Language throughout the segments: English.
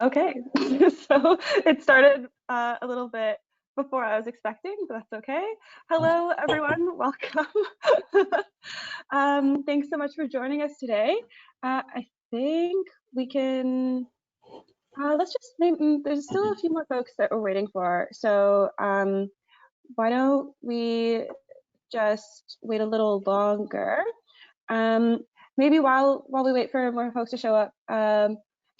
Okay, so it started a little bit before I was expecting, but that's okay. Hello, everyone. Welcome. Thanks so much for joining us today. I think we can, let's just, there's still a few more folks that we're waiting for. So why don't we just wait a little longer? Um, Maybe while we wait for more folks to show up,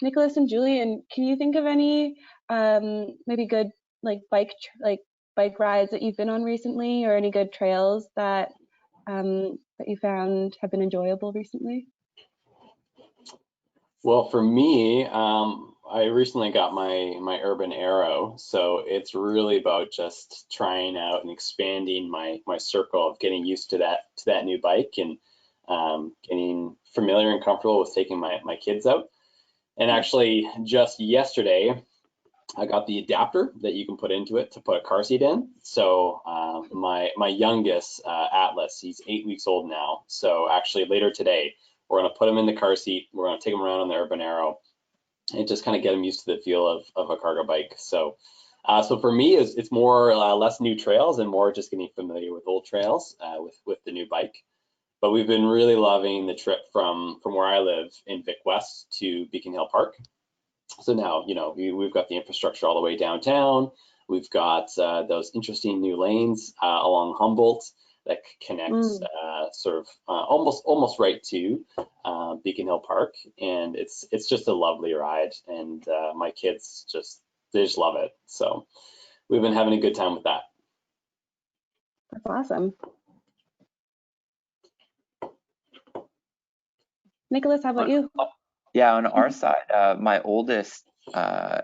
Nicholas and Julian, can you think of any maybe good like bike rides that you've been on recently, or any good trails that that you found have been enjoyable recently? Well, for me, I recently got my Urban Arrow, so it's really about just trying out and expanding my circle of getting used to that new bike and getting familiar and comfortable with taking my kids out. And actually, just yesterday, I got the adapter that you can put into it to put a car seat in. So my youngest Atlas, he's 8 weeks old now. So actually later today, we're gonna put him in the car seat. We're gonna take him around on the Urban Arrow and just kind of get him used to the feel of a cargo bike. So so for me, it's more less new trails and more just getting familiar with old trails with the new bike. But we've been really loving the trip from where I live in Vic West to Beacon Hill Park. So now, we've got the infrastructure all the way downtown. We've got those interesting new lanes along Humboldt that connects sort of almost right to Beacon Hill Park, and it's just a lovely ride, and my kids they just love it. So we've been having a good time with that. That's awesome. Nicholas, how about you? Yeah, on our side, my oldest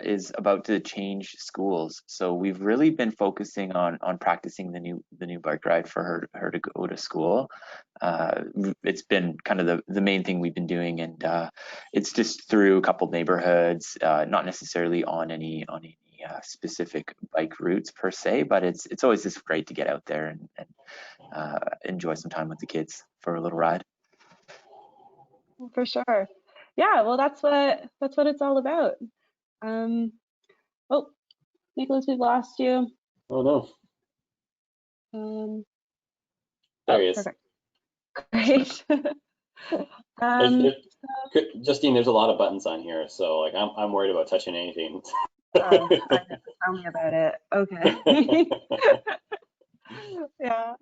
is about to change schools, so we've really been focusing on practicing the new bike ride for her to go to school. It's been kind of the main thing we've been doing, and it's just through a couple neighborhoods, not necessarily on any specific bike routes per se, but it's always just great to get out there and enjoy some time with the kids for a little ride. For sure. Yeah, well, that's what it's all about. Um, oh, Nicholas, we've lost you. Oh no. There he is. Perfect. Great. Justine, there's a lot of buttons on here, so like I'm worried about touching anything. Oh, tell me about it. Okay. Yeah.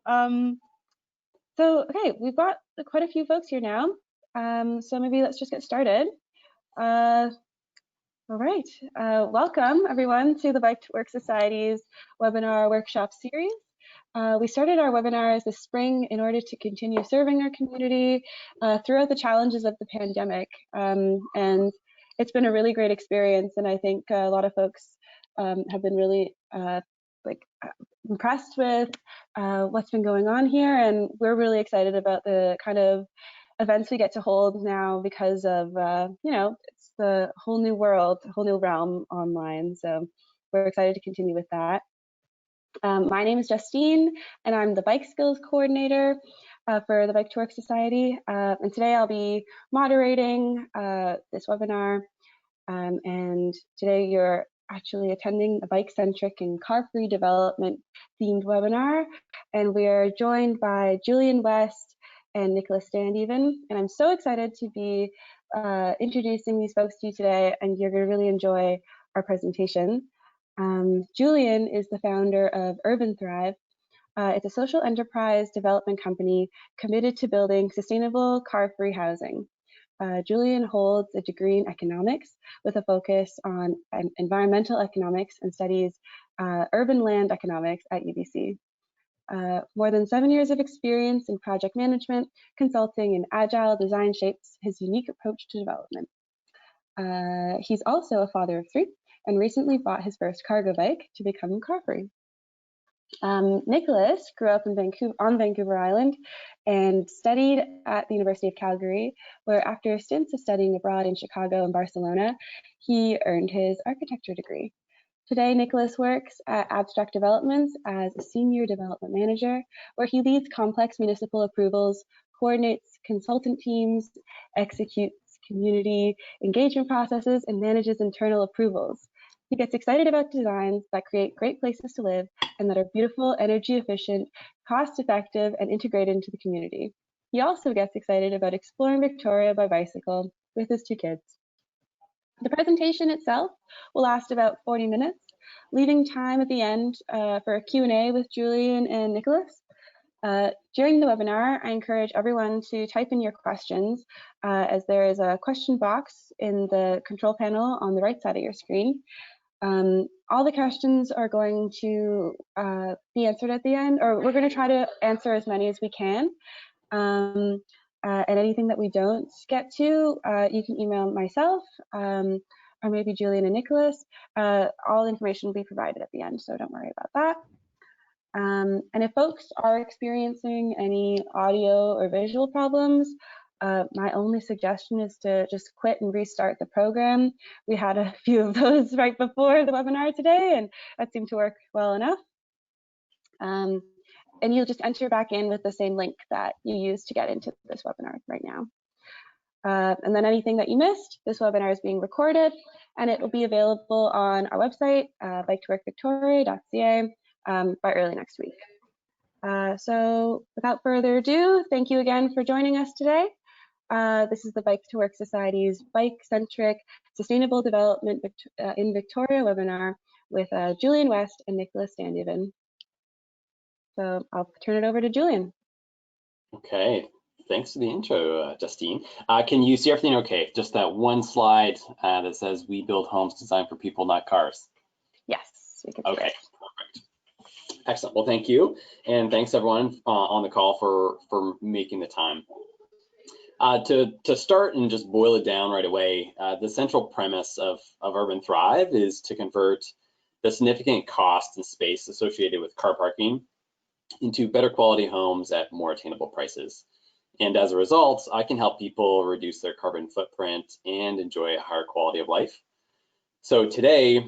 So okay, we've got quite a few folks here now. So maybe let's just get started. All right. Welcome everyone to the Bike to Work Society's webinar workshop series. We started our webinars this spring in order to continue serving our community throughout the challenges of the pandemic. And it's been a really great experience, and I think a lot of folks have been really impressed with what's been going on here, and we're really excited about the kind of events we get to hold now because of it's the whole new world, whole new realm online. So we're excited to continue with that. My name is Justine, and I'm the Bike Skills Coordinator for the Bike to Work Society. And today I'll be moderating this webinar. And today you're actually attending a bike-centric and car-free development themed webinar. And we're joined by Julian West and Nicholas Standeven. And I'm so excited to be introducing these folks to you today, and you're going to really enjoy our presentation. Julian is the founder of Urban Thrive. It's a social enterprise development company committed to building sustainable car-free housing. Julian holds a degree in economics with a focus on environmental economics and studies urban land economics at UBC. More than 7 years of experience in project management, consulting, and agile design shapes his unique approach to development. He's also a father of 3 and recently bought his first cargo bike to become car-free. Nicholas grew up on Vancouver Island and studied at the University of Calgary, where after stints of studying abroad in Chicago and Barcelona, he earned his architecture degree. Today, Nicholas works at Abstract Developments as a senior development manager, where he leads complex municipal approvals, coordinates consultant teams, executes community engagement processes, and manages internal approvals. He gets excited about designs that create great places to live and that are beautiful, energy efficient, cost effective, and integrated into the community. He also gets excited about exploring Victoria by bicycle with his 2 kids. The presentation itself will last about 40 minutes, leaving time at the end for a Q&A with Julian and Nicholas. During the webinar, I encourage everyone to type in your questions as there is a question box in the control panel on the right side of your screen. All the questions are going to be answered at the end, or we're going to try to answer as many as we can. And anything that we don't get to, you can email myself or maybe Julian and Nicholas. All information will be provided at the end, so don't worry about that. And if folks are experiencing any audio or visual problems, my only suggestion is to just quit and restart the program. We had a few of those right before the webinar today, and that seemed to work well enough. And you'll just enter back in with the same link that you used to get into this webinar right now. And then anything that you missed, this webinar is being recorded, and it will be available on our website, bike2workvictoria.ca, by early next week. So without further ado, thank you again for joining us today. This is the Bike to Work Society's Bike-Centric Sustainable Development in Victoria webinar with Julian West and Nicholas Standeven. So I'll turn it over to Julian. Okay, thanks for the intro, Justine. Can you see everything okay? Just that one slide that says we build homes designed for people, not cars. Yes, we can see Okay, it. perfect. Excellent. Well, thank you. And thanks everyone on the call for making the time. To start and just boil it down right away, the central premise of Urban Thrive is to convert the significant cost and space associated with car parking into better quality homes at more attainable prices. And as a result, I can help people reduce their carbon footprint and enjoy a higher quality of life. So today,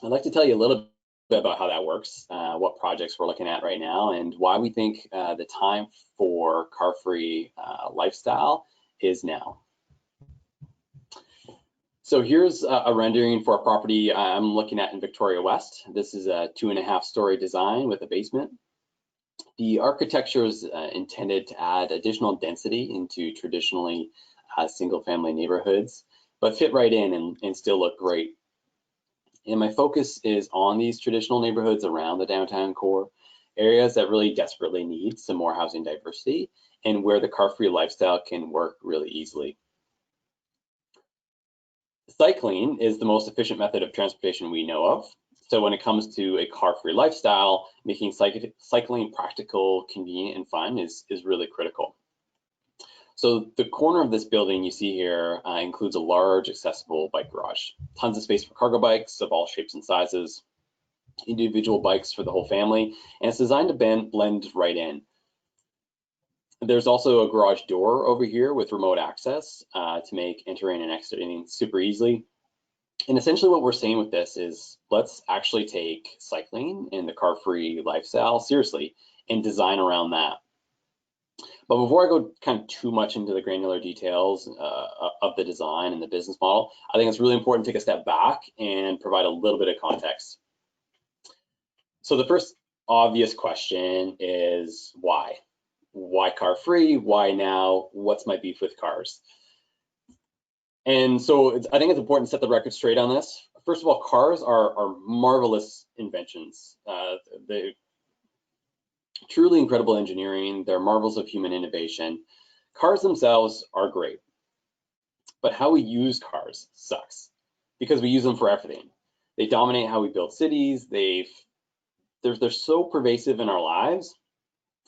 I'd like to tell you a little bit about how that works, what projects we're looking at right now, and why we think the time for car-free lifestyle is now. So here's a rendering for a property I'm looking at in Victoria West. This is a 2.5-story design with a basement. The architecture is intended to add additional density into traditionally single-family neighborhoods, but fit right in and still look great. And my focus is on these traditional neighborhoods around the downtown core, areas that really desperately need some more housing diversity and where the car-free lifestyle can work really easily. Cycling is the most efficient method of transportation we know of. So when it comes to a car-free lifestyle, making cycling practical, convenient, and fun is really critical. So the corner of this building you see here includes a large accessible bike garage, tons of space for cargo bikes of all shapes and sizes, individual bikes for the whole family, and it's designed to blend right in. There's also a garage door over here with remote access to make entering and exiting super easily. And essentially what we're saying with this is let's actually take cycling and the car-free lifestyle seriously and design around that. But before I go kind of too much into the granular details of the design and the business model, I think it's really important to take a step back and provide a little bit of context. So the first obvious question is why? Why car-free? Why now? What's my beef with cars? And so I think it's important to set the record straight on this. First of all, cars are marvelous inventions. They're truly incredible engineering. They're marvels of human innovation. Cars themselves are great, but how we use cars sucks because we use them for everything. They dominate how we build cities. They're so pervasive in our lives.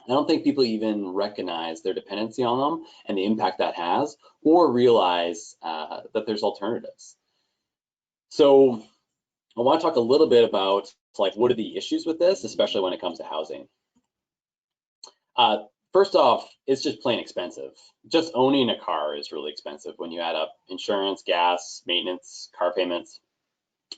I don't think people even recognize their dependency on them and the impact that has, or realize that there's alternatives. So I want to talk a little bit about like what are the issues with this, especially when it comes to housing. First off, it's just plain expensive. Just owning a car is really expensive when you add up insurance, gas, maintenance, car payments.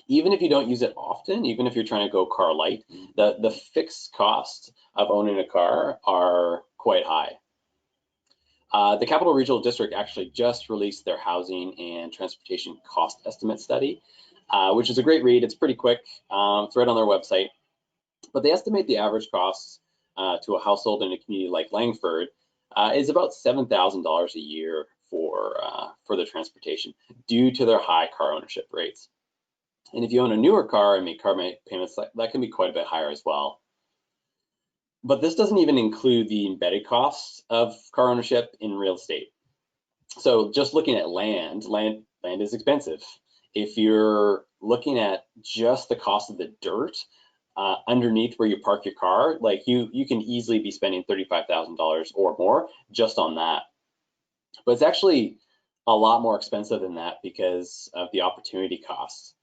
Even if you don't use it often, even if you're trying to go car light, the fixed costs of owning a car are quite high. The Capital Regional District actually just released their housing and transportation cost estimate study, which is a great read. It's pretty quick. It's right on their website. But they estimate the average cost to a household in a community like Langford is about $7,000 a year for the transportation due to their high car ownership rates. And if you own a newer car and make car payments, that can be quite a bit higher as well. But this doesn't even include the embedded costs of car ownership in real estate. So just looking at land is expensive. If you're looking at just the cost of the dirt underneath where you park your car, like you can easily be spending $35,000 or more just on that. But it's actually a lot more expensive than that because of the opportunity costs.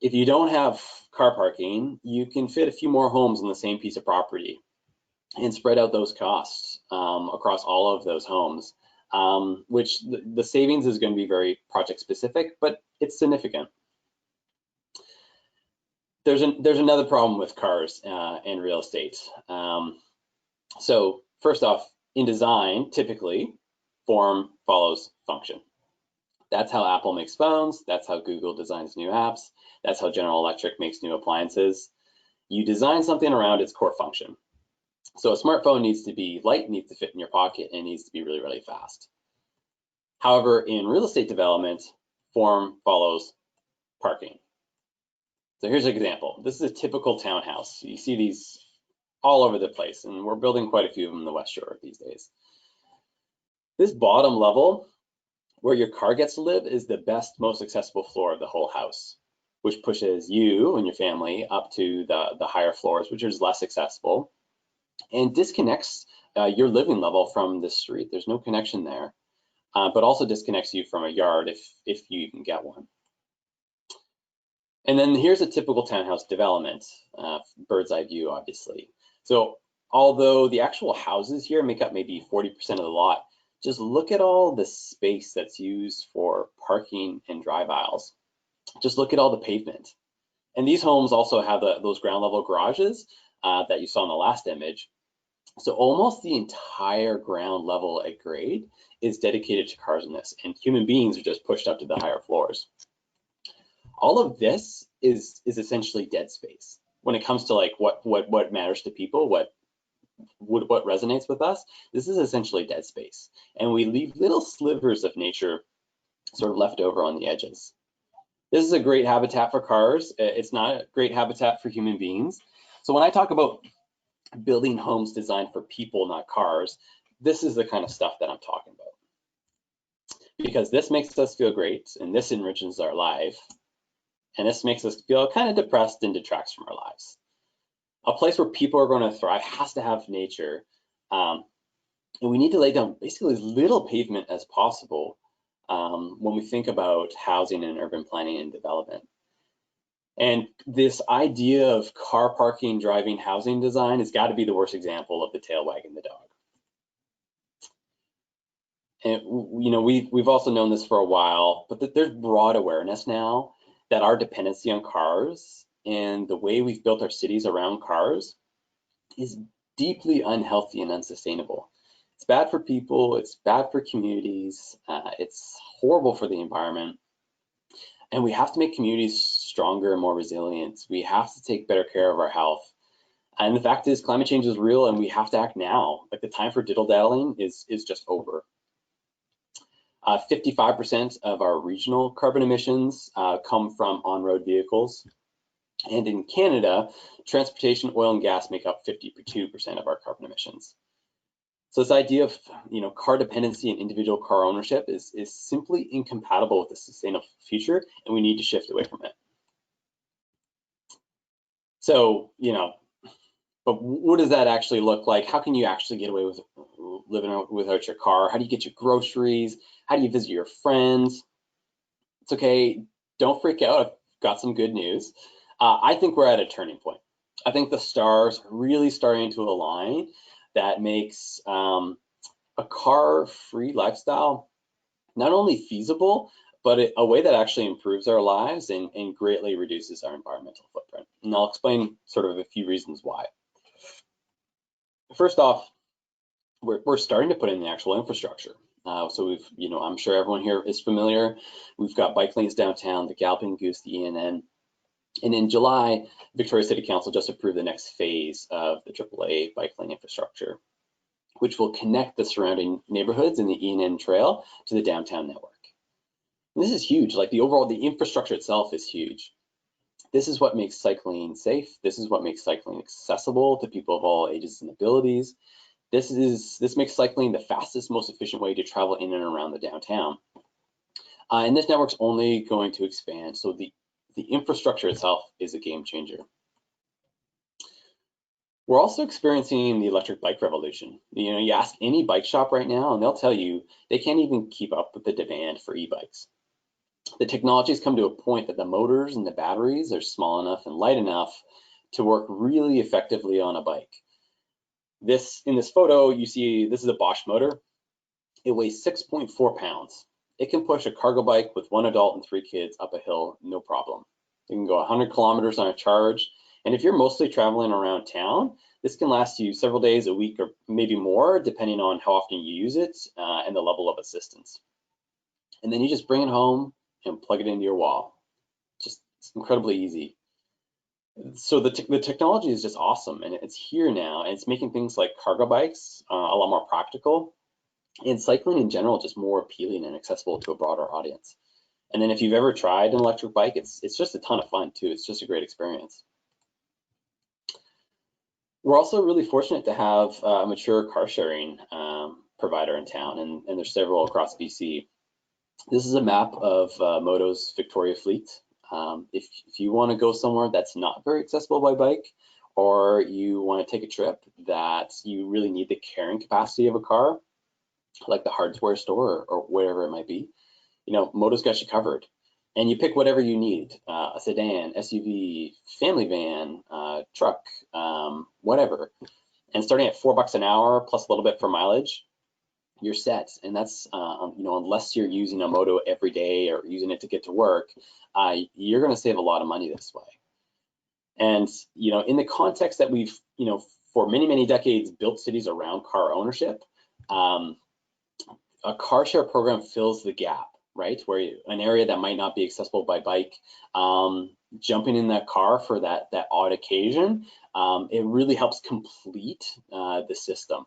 If you don't have car parking, you can fit a few more homes on the same piece of property and spread out those costs across all of those homes, which the savings is going to be very project specific, but it's significant. There's another problem with cars and real estate. So first off, in design, typically form follows function. That's how Apple makes phones. That's how Google designs new apps. That's how General Electric makes new appliances. You design something around its core function. So a smartphone needs to be light, needs to fit in your pocket, and needs to be really, really fast. However, in real estate development, form follows parking. So here's an example. This is a typical townhouse. You see these all over the place, and we're building quite a few of them in the West Shore these days. This bottom level, where your car gets to live, is the best, most accessible floor of the whole house, which pushes you and your family up to the higher floors, which is less accessible, and disconnects your living level from the street. There's no connection there, but also disconnects you from a yard if you even get one. And then here's a typical townhouse development, bird's eye view, obviously. So although the actual houses here make up maybe 40% of the lot, just look at all the space that's used for parking and drive aisles. Just look at all the pavement. And these homes also have those ground level garages that you saw in the last image. So almost the entire ground level at grade is dedicated to cars in this, and human beings are just pushed up to the higher floors. All of this is essentially dead space when it comes to like what matters to people, what resonates with us. This is essentially dead space, and we leave little slivers of nature sort of left over on the edges. This is a great habitat for cars. It's not a great habitat for human beings. So when I talk about building homes designed for people, not cars, this is the kind of stuff that I'm talking about. Because this makes us feel great, and this enriches our life, and this makes us feel kind of depressed and detracts from our lives. A place where people are going to thrive has to have nature, and we need to lay down basically as little pavement as possible when we think about housing and urban planning and development. And this idea of car parking driving housing design has got to be the worst example of the tail wagging the dog. And you know, we've also known this for a while, but there's broad awareness now that our dependency on cars and the way we've built our cities around cars is deeply unhealthy and unsustainable. It's bad for people, it's bad for communities, it's horrible for the environment. And we have to make communities stronger and more resilient. We have to take better care of our health. And the fact is, climate change is real, and we have to act now. Like, the time for diddle-daddling is just over. 55% of our regional carbon emissions come from on-road vehicles. And in Canada, transportation, oil, and gas make up 52% of our carbon emissions. So this idea of, you know, car dependency and individual car ownership is simply incompatible with a sustainable future, and we need to shift away from it. So, you know, but what does that actually look like? How can you actually get away with living without your car? How do you get your groceries? How do you visit your friends? It's okay, don't freak out. I've got some good news. I think we're at a turning point. I think the stars are really starting to align. That makes a car-free lifestyle not only feasible, but a way that actually improves our lives and greatly reduces our environmental footprint. And I'll explain sort of a few reasons why. First off, we're starting to put in the actual infrastructure. So we've, I'm sure everyone here is familiar. We've got bike lanes downtown, the Galloping Goose, the ENN. And in July, Victoria City Council just approved the next phase of the AAA bike lane infrastructure, which will connect the surrounding neighborhoods and the ENN trail to the downtown network. And this is huge. Like the infrastructure itself is huge. This is what makes cycling safe. This is what makes cycling accessible to people of all ages and abilities. This makes cycling the fastest, most efficient way to travel in and around the downtown. And this network's only going to expand. So the infrastructure itself is a game changer. We're also experiencing the electric bike revolution. You ask any bike shop right now and they'll tell you they can't even keep up with the demand for e-bikes. The technology has come to a point that the motors and the batteries are small enough and light enough to work really effectively on a bike. In this photo, you see this is a Bosch motor. It weighs 6.4 pounds. It can push a cargo bike with 1 adult and 3 kids up a hill, no problem. It can go 100 kilometers on a charge. And if you're mostly traveling around town, this can last you several days, a week, or maybe more, depending on how often you use it and the level of assistance. And then you just bring it home and plug it into your wall. It's incredibly easy. So the technology is just awesome, and it's here now, and it's making things like cargo bikes a lot more practical, and cycling in general just more appealing and accessible to a broader audience. And then if you've ever tried an electric bike, it's just a ton of fun too. It's just a great experience. We're also really fortunate to have a mature car sharing provider in town, and there's several across BC. This is a map of Moto's Victoria fleet. If you want to go somewhere that's not very accessible by bike, or you want to take a trip that you really need the carrying capacity of a car, like the hardware store or whatever it might be, Moto's got you covered. And you pick whatever you need, a sedan, SUV, family van, truck, whatever. And starting at $4 an hour plus a little bit for mileage, you're set. And that's, unless you're using a Moto every day or using it to get to work, you're going to save a lot of money this way. And, in the context that we've, for many, many decades built cities around car ownership, a car share program fills the gap, right? Where an area that might not be accessible by bike, jumping in that car for that odd occasion, it really helps complete the system.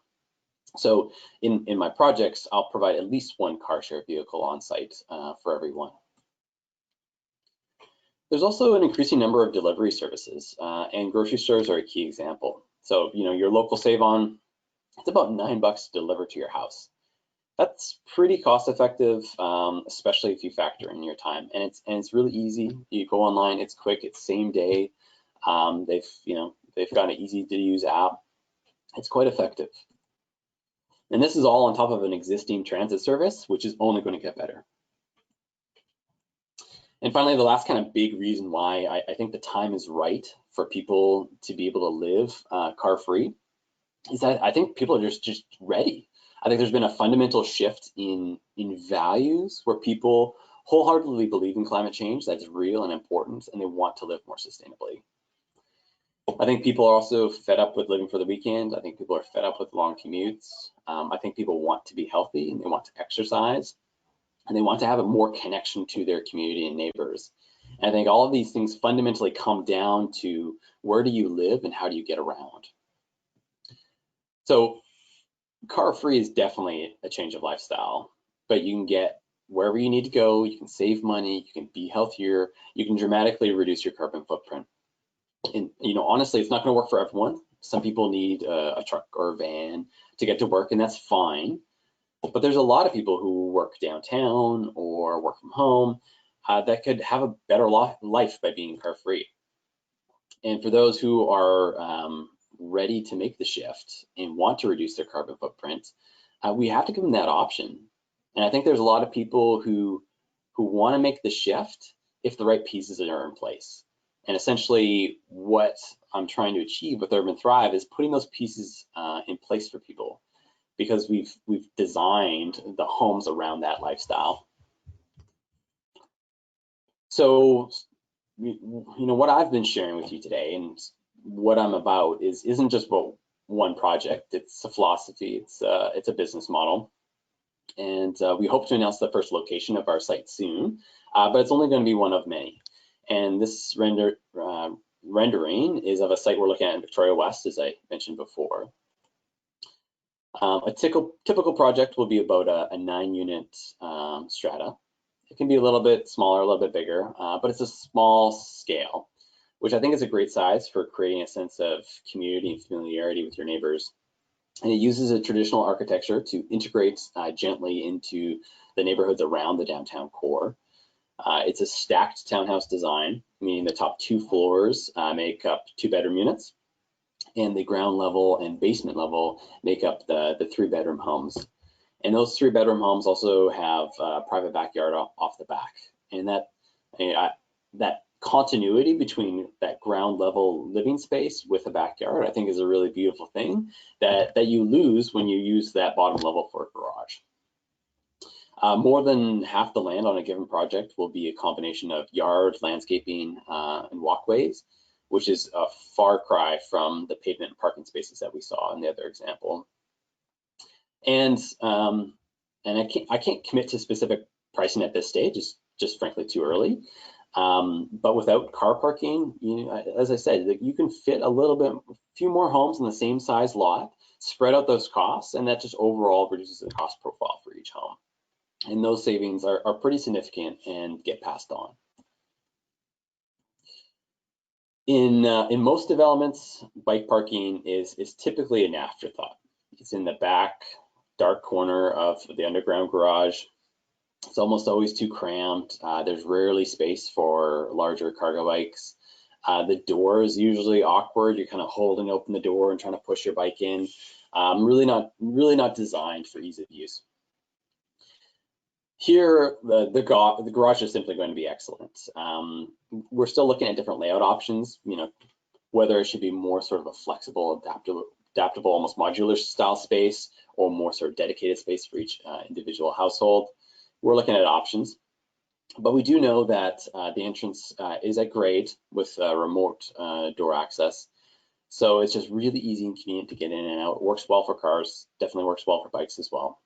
So in my projects, I'll provide at least one car share vehicle on site for everyone. There's also an increasing number of delivery services, and grocery stores are a key example. So, your local Save-On, it's about $9 to deliver to your house. That's pretty cost effective, especially if you factor in your time. And it's really easy. You go online, it's quick, it's same day. They've got an easy to use app. It's quite effective. And this is all on top of an existing transit service, which is only going to get better. And finally, the last kind of big reason why I think the time is right for people to be able to live car-free is that I think people are just ready. I think there's been a fundamental shift in values where people wholeheartedly believe in climate change that's real and important, and they want to live more sustainably. I think people are also fed up with living for the weekend. I think people are fed up with long commutes. I think people want to be healthy and they want to exercise, and they want to have a more connection to their community and neighbors. And I think all of these things fundamentally come down to where do you live and how do you get around. So car-free is definitely a change of lifestyle, but you can get wherever you need to go, you can save money, you can be healthier, you can dramatically reduce your carbon footprint. And honestly, it's not going to work for everyone. Some people need a truck or a van to get to work, and that's fine. But there's a lot of people who work downtown or work from home that could have a better life by being car-free. And for those who are ready to make the shift and want to reduce their carbon footprint, we have to give them that option. And I think there's a lot of people who want to make the shift if the right pieces are in place. And essentially what I'm trying to achieve with Urban Thrive is putting those pieces in place for people, because we've designed the homes around that lifestyle. So, what I've been sharing with you today and what I'm about isn't just about one project. It's a philosophy. It's a business model, and we hope to announce the first location of our site soon. But it's only going to be one of many. And this rendering is of a site we're looking at in Victoria West, as I mentioned before. A typical project will be about a 9-unit strata. It can be a little bit smaller, a little bit bigger, but it's a small scale, which I think is a great size for creating a sense of community and familiarity with your neighbors. And it uses a traditional architecture to integrate gently into the neighborhoods around the downtown core. It's a stacked townhouse design, meaning the top 2 floors make up 2-bedroom units, and the ground level and basement level make up the 3-bedroom homes. And those 3-bedroom homes also have a private backyard off the back. And that continuity between that ground level living space with a backyard, I think, is a really beautiful thing that you lose when you use that bottom level for a garage. More than half the land on a given project will be a combination of yard, landscaping, and walkways, which is a far cry from the pavement and parking spaces that we saw in the other example. And I can't commit to specific pricing at this stage. It's just frankly too early. But without car parking, as I said, you can fit a few more homes in the same size lot, spread out those costs, and that just overall reduces the cost profile for each home. And those savings are pretty significant and get passed on. In most developments, bike parking is typically an afterthought. It's in the back dark corner of the underground garage. It's almost always too cramped. There's rarely space for larger cargo bikes. The door is usually awkward. You're kind of holding open the door and trying to push your bike in. Really not designed for ease of use. Here, the garage is simply going to be excellent. We're still looking at different layout options, whether it should be more sort of a flexible, adaptable, almost modular style space, or more sort of dedicated space for each individual household. We're looking at options, but we do know that the entrance is at grade with remote door access. So it's just really easy and convenient to get in and out. It works well for cars, definitely works well for bikes as well.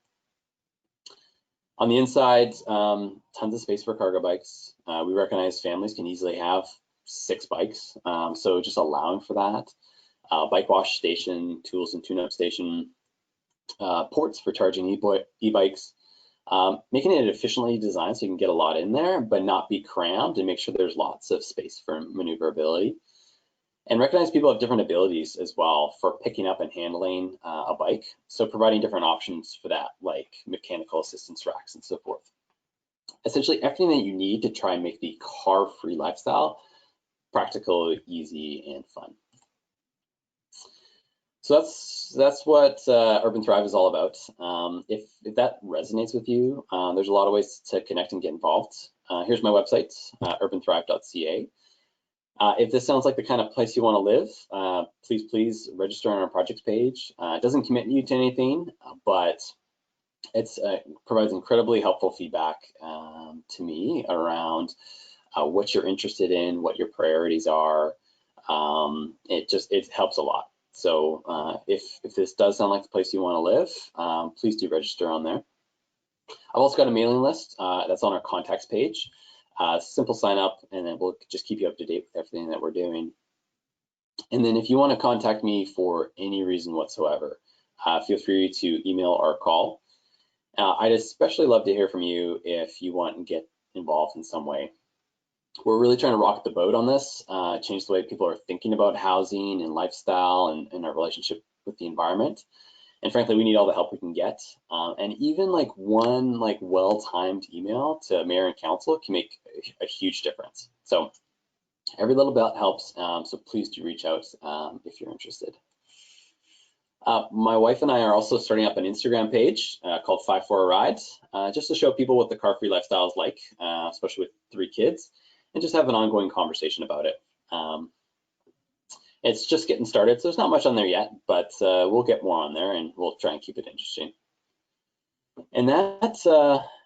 On the inside, tons of space for cargo bikes. We recognize families can easily have 6 bikes, so just allowing for that. Bike wash station, tools and tune-up station, ports for charging e-bikes, making it efficiently designed so you can get a lot in there, but not be crammed, and make sure there's lots of space for maneuverability. And recognize people have different abilities as well for picking up and handling a bike. So providing different options for that, like mechanical assistance racks and so forth. Essentially everything that you need to try and make the car-free lifestyle practical, easy, and fun. So that's what Urban Thrive is all about. If that resonates with you, there's a lot of ways to connect and get involved. Here's my website, urbanthrive.ca. If this sounds like the kind of place you want to live, please register on our projects page. It doesn't commit you to anything, but it provides incredibly helpful feedback to me around what you're interested in, what your priorities are. It helps a lot. So if this does sound like the place you want to live, please do register on there. I've also got a mailing list that's on our contacts page. Simple sign up, and then we'll just keep you up to date with everything that we're doing. And then if you want to contact me for any reason whatsoever, feel free to email or call. I'd especially love to hear from you if you want to get involved in some way. We're really trying to rock the boat on this, change the way people are thinking about housing and lifestyle and our relationship with the environment. And frankly, we need all the help we can get. And even one well-timed email to mayor and council can make a huge difference. So every little bit helps. So please do reach out if you're interested. My wife and I are also starting up an Instagram page called 5 for a Ride, just to show people what the car-free lifestyle is like, especially with 3 kids, and just have an ongoing conversation about it. It's just getting started, so there's not much on there yet, but we'll get more on there, and we'll try and keep it interesting. And that,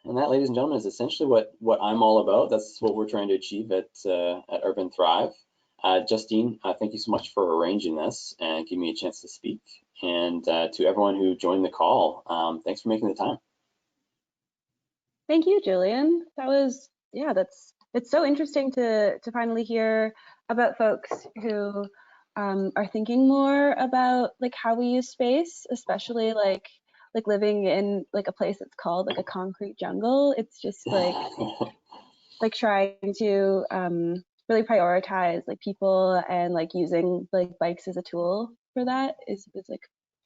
ladies and gentlemen, is essentially what I'm all about. That's what we're trying to achieve at Urban Thrive. Justine, thank you so much for arranging this and giving me a chance to speak. And to everyone who joined the call, thanks for making the time. Thank you, Julian. That was, yeah, it's so interesting to finally hear about folks who are thinking more about like how we use space, especially like living in like a place that's called like a concrete jungle. It's just like trying to really prioritize like people and like using like bikes as a tool for that is like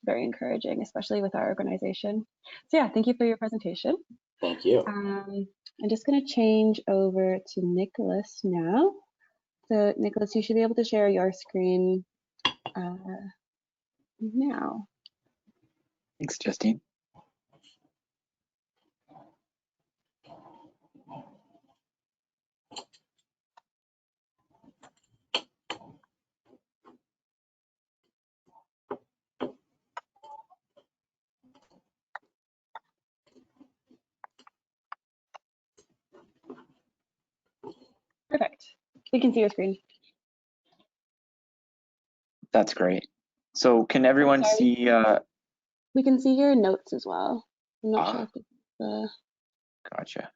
very encouraging, especially with our organization. So yeah, thank you for your presentation. Thank you. I'm just going to change over to Nicholas now. So Nicholas, you should be able to share your screen now. Thanks, Justine. Perfect. We can see your screen. That's great. So can everyone see? We can see your notes as well. I'm not sure if it's Gotcha.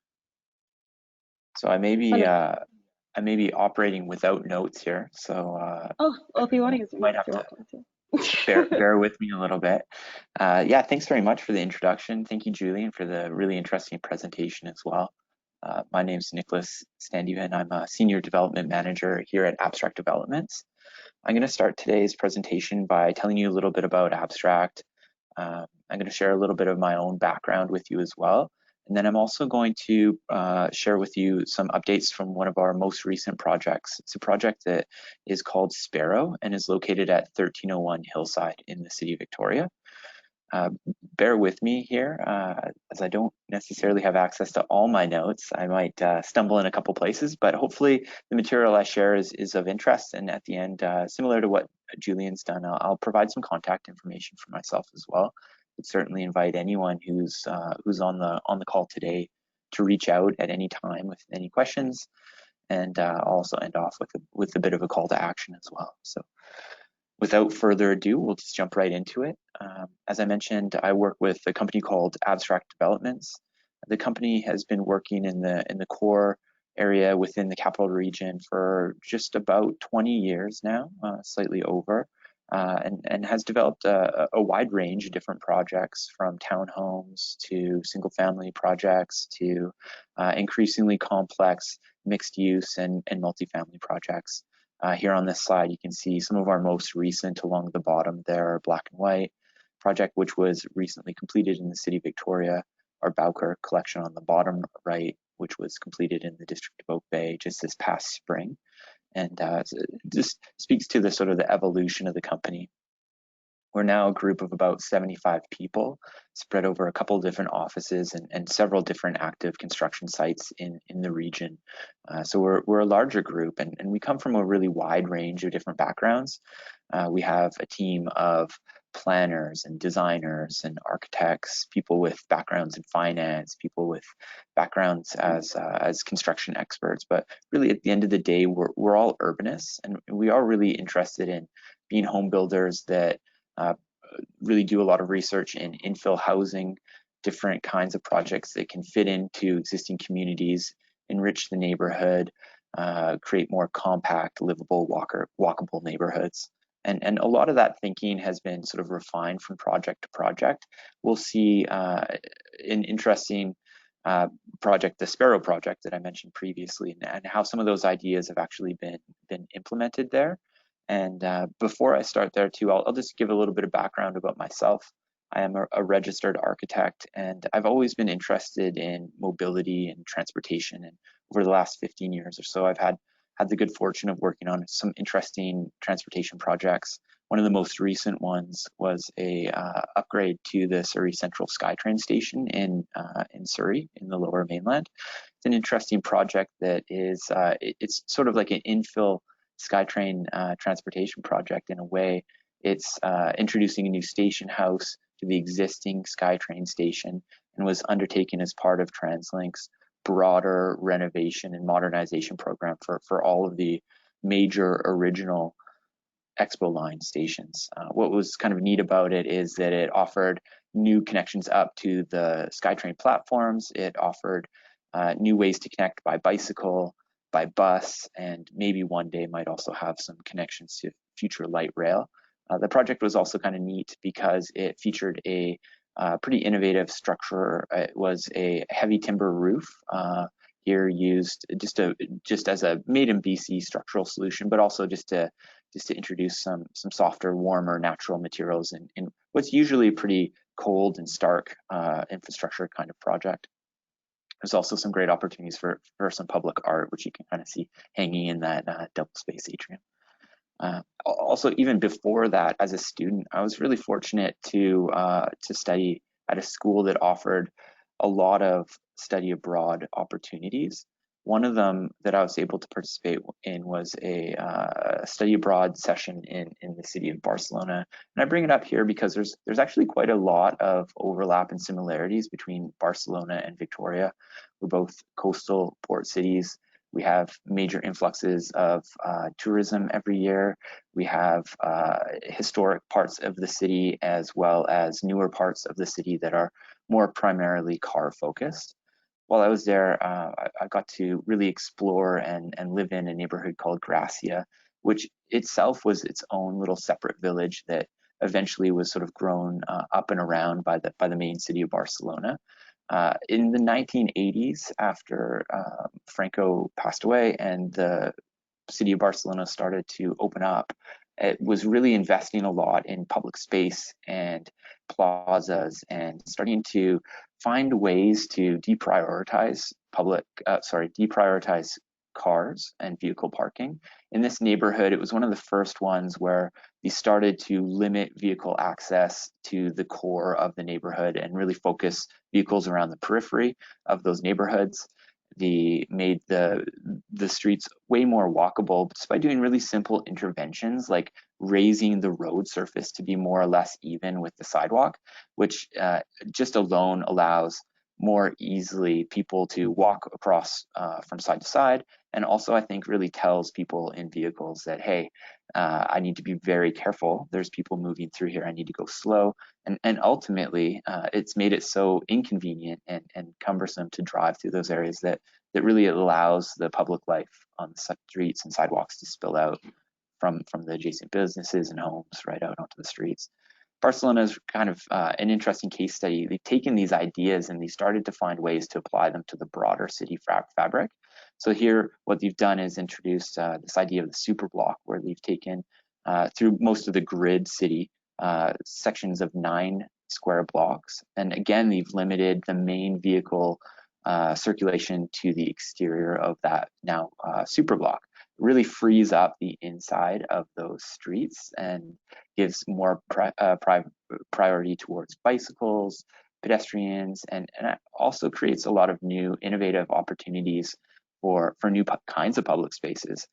So I may be operating without notes here. So if you want to use might have to bear with me a little bit. Yeah, thanks very much for the introduction. Thank you, Julian, for the really interesting presentation as well. My name's Nicholas Standeven. I'm a Senior Development Manager here at Abstract Developments. I'm going to start today's presentation by telling you a little bit about Abstract. I'm going to share a little bit of my own background with you as well. And then I'm also going to share with you some updates from one of our most recent projects. It's a project that is called Sparrow and is located at 1301 Hillside in the city of Victoria. Bear with me here, as I don't necessarily have access to all my notes. I might stumble in a couple places, but hopefully the material I share is of interest. And at the end, similar to what Julian's done, I'll provide some contact information for myself as well. I'd certainly invite anyone who's on the call today to reach out at any time with any questions, and I'll also end off with a bit of a call to action as well. So without further ado, we'll just jump right into it. As I mentioned, I work with a company called Abstract Developments. The company has been working in the core area within the capital region for just about 20 years now, slightly over, and has developed a wide range of different projects, from townhomes to single-family projects to increasingly complex mixed use and multifamily projects. Here on this slide, you can see some of our most recent along the bottom there, black and white project, which was recently completed in the city of Victoria, our Bowker collection on the bottom right, which was completed in the district of Oak Bay just this past spring. And just speaks to the sort of the evolution of the company. We're now a group of about 75 people spread over a couple of different offices and several different active construction sites in the region. So we're a larger group, and we come from a really wide range of different backgrounds. We have a team of planners and designers and architects, people with backgrounds in finance, people with backgrounds as construction experts. But really, at the end of the day, we're all urbanists, and we are really interested in being home builders that really do a lot of research in infill housing, different kinds of projects that can fit into existing communities, enrich the neighborhood, create more compact, livable, walkable neighborhoods. And a lot of that thinking has been sort of refined from project to project. We'll see an interesting project, the Sparrow project that I mentioned previously, and how some of those ideas have actually been implemented there. And before I start there too, I'll just give a little bit of background about myself. I am a registered architect, and I've always been interested in mobility and transportation. And over the last 15 years or so, I've had the good fortune of working on some interesting transportation projects. One of the most recent ones was a upgrade to the Surrey Central SkyTrain station in Surrey, in the Lower Mainland. It's an interesting project that is, it's sort of like an infill SkyTrain transportation project in a way. It's introducing a new station house to the existing SkyTrain station, and was undertaken as part of TransLink's broader renovation and modernization program for all of the major original Expo line stations. What was kind of neat about it is that it offered new connections up to the SkyTrain platforms. It offered new ways to connect by bicycle, by bus, and maybe one day might also have some connections to future light rail. The project was also kind of neat because it featured a pretty innovative structure. It was a heavy timber roof, here used just as a made in BC structural solution, but also just to introduce some softer, warmer, natural materials in what's usually a pretty cold and stark infrastructure kind of project. There's also some great opportunities for some public art, which you can kind of see hanging in that double space atrium. Also, even before that, as a student, I was really fortunate to study at a school that offered a lot of study abroad opportunities. One of them that I was able to participate in was a study abroad session in the city of Barcelona. And I bring it up here because there's actually quite a lot of overlap and similarities between Barcelona and Victoria. We're both coastal port cities. We have major influxes of tourism every year. We have historic parts of the city as well as newer parts of the city that are more primarily car focused. While I was there, I got to really explore and live in a neighborhood called Gracia, which itself was its own little separate village that eventually was sort of grown up and around by the main city of Barcelona. In the 1980s, after Franco passed away and the city of Barcelona started to open up, it was really investing a lot in public space and plazas and starting to find ways to deprioritize cars and vehicle parking. In this neighborhood, it was one of the first ones where they started to limit vehicle access to the core of the neighborhood and really focus vehicles around the periphery of those neighborhoods. They made the streets way more walkable just by doing really simple interventions like raising the road surface to be more or less even with the sidewalk, which just alone allows more easily people to walk across from side to side. And also, I think, really tells people in vehicles that, hey, I need to be very careful. There's people moving through here. I need to go slow. And ultimately, it's made it so inconvenient and cumbersome to drive through those areas that really allows the public life on the streets and sidewalks to spill out from the adjacent businesses and homes right out onto the streets. Barcelona is kind of an interesting case study. They've taken these ideas and they started to find ways to apply them to the broader city fabric. So here, what they've done is introduced this idea of the super block, where they've taken through most of the grid city sections of 9 square blocks. And again, they've limited the main vehicle circulation to the exterior of that now super block. It really frees up the inside of those streets and gives more priority towards bicycles, pedestrians, and also creates a lot of new innovative opportunities for new kinds of public spaces.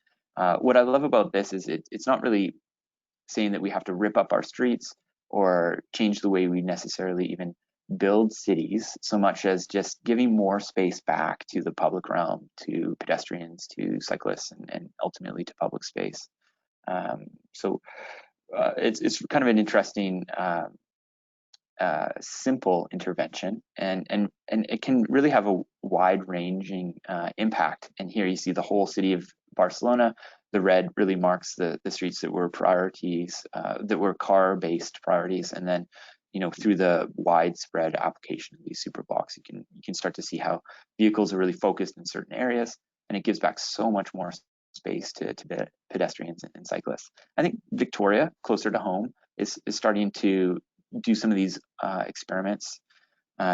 What I love about this is it's not really saying that we have to rip up our streets or change the way we necessarily even build cities, so much as just giving more space back to the public realm, to pedestrians, to cyclists, and ultimately to public space. So it's kind of an interesting simple intervention, and it can really have a wide-ranging impact. And here you see the whole city of Barcelona. The red really marks the streets that were priorities, that were car-based priorities, and then through the widespread application of these super blocks, you can start to see how vehicles are really focused in certain areas, and it gives back so much more space to pedestrians and cyclists. I think Victoria, closer to home, is starting to do some of these experiments.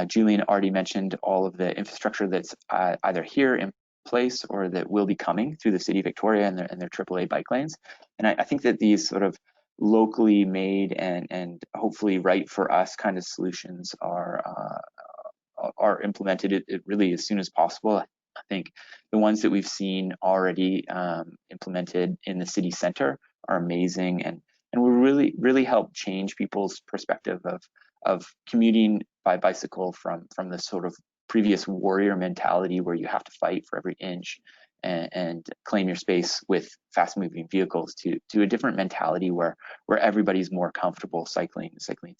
Julian already mentioned all of the infrastructure that's either here in place or that will be coming through the city of Victoria and their AAA bike lanes. And I think that these sort of locally made and hopefully right for us kind of solutions are implemented it really as soon as possible. I think the ones that we've seen already implemented in the city center are amazing and will really help change people's perspective of commuting by bicycle from the sort of previous warrior mentality where you have to fight for every inch and claim your space with fast moving vehicles to a different mentality where everybody's more comfortable cycling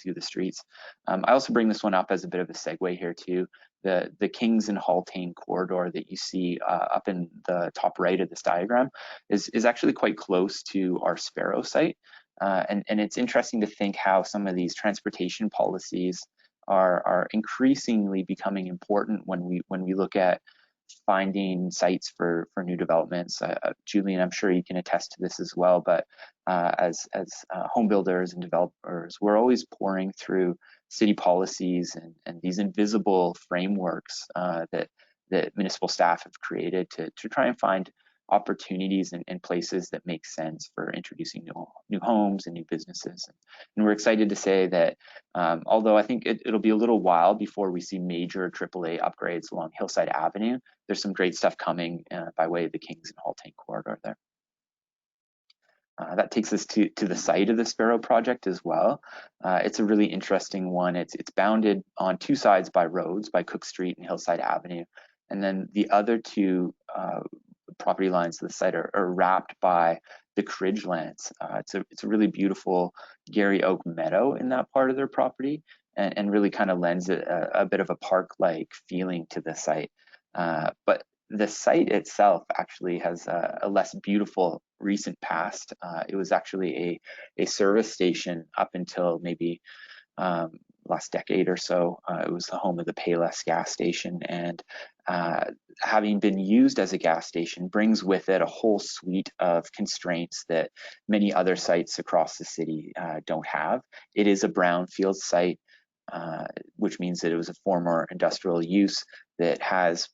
through the streets. I also bring this one up as a bit of a segue here too. The Kings and Haltane corridor that you see up in the top right of this diagram is actually quite close to our Sparrow site. And it's interesting to think how some of these transportation policies are increasingly becoming important when we look at finding sites for new developments. Julian, I'm sure you can attest to this as well, but as home builders and developers, we're always pouring through city policies and these invisible frameworks that municipal staff have created to try and find opportunities and places that make sense for introducing new homes and new businesses. And we're excited to say that although I think it'll be a little while before we see major AAA upgrades along Hillside Avenue, there's some great stuff coming by way of the Kings and Haltane corridor there. That takes us to the site of the Sparrow project as well. It's a really interesting one. It's bounded on two sides by roads, by Cook Street and Hillside Avenue. And then the other two property lines of the site are wrapped by the Cridge lands. It's a really beautiful Gary Oak meadow in that part of their property, and really kind of lends it a bit of a park-like feeling to the site. But the site itself actually has a less beautiful recent past. It was actually a service station up until maybe last decade or so. It was the home of the Payless gas station, and having been used as a gas station brings with it a whole suite of constraints that many other sites across the city don't have. It is a brownfield site, which means that it was a former industrial use that has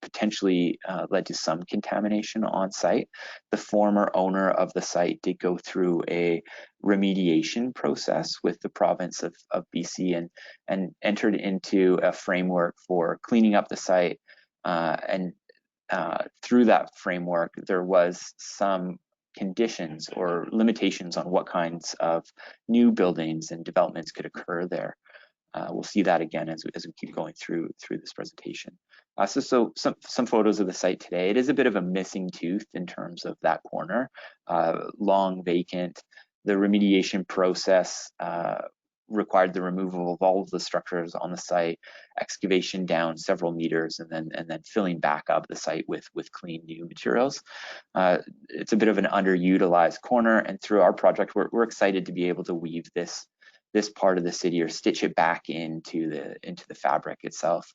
potentially led to some contamination on site. The former owner of the site did go through a remediation process with the province of BC and entered into a framework for cleaning up the site. And through that framework, there was some conditions or limitations on what kinds of new buildings and developments could occur there. We'll see that again as we keep going through this presentation. So some photos of the site today. It is a bit of a missing tooth in terms of that corner, long vacant. The remediation process required the removal of all of the structures on the site, excavation down several meters, and then filling back up the site with clean new materials. It's a bit of an underutilized corner, and through our project, we're excited to be able to weave this part of the city or stitch it back into the fabric itself.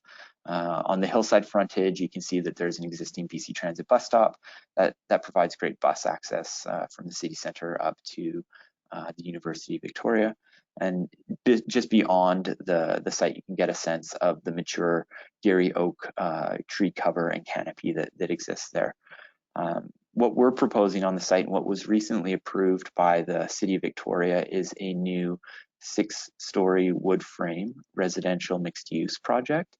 On the hillside frontage, you can see that there's an existing BC Transit bus stop that provides great bus access from the city center up to the University of Victoria. And just beyond the site, you can get a sense of the mature Gary Oak tree cover and canopy that exists there. What we're proposing on the site and what was recently approved by the City of Victoria is a new 6-story wood frame residential mixed use project.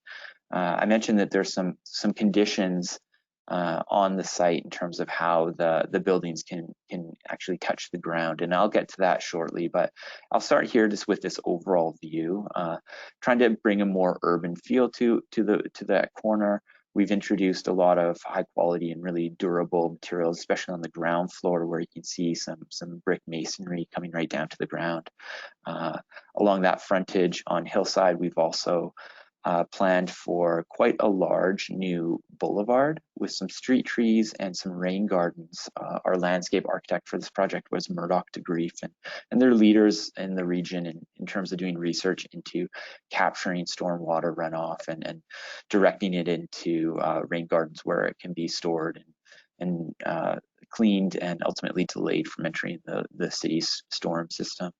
I mentioned that there's some conditions on the site in terms of how the buildings can actually touch the ground, and I'll get to that shortly, but I'll start here just with this overall view, trying to bring a more urban feel to that corner. We've introduced a lot of high quality and really durable materials, especially on the ground floor where you can see some brick masonry coming right down to the ground. Along that frontage on Hillside, we've also planned for quite a large new boulevard with some street trees and some rain gardens. Our landscape architect for this project was Murdoch de Grief, and they're leaders in the region in terms of doing research into capturing stormwater runoff and directing it into rain gardens where it can be stored and cleaned and ultimately delayed from entering the city's storm system.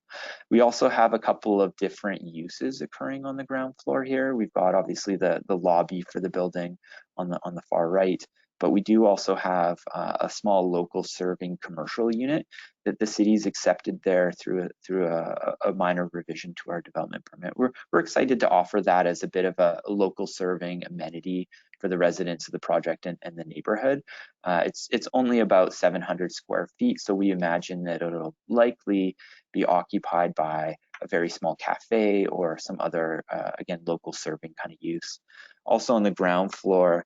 We also have a couple of different uses occurring on the ground floor here. We've got obviously the lobby for the building on the far right, but we do also have a small local serving commercial unit that the city's accepted there through a minor revision to our development permit. We're excited to offer that as a bit of a local serving amenity for the residents of the project and the neighborhood. It's only about 700 square feet, so we imagine that it'll likely be occupied by a very small cafe or some other, again, local serving kind of use. Also on the ground floor,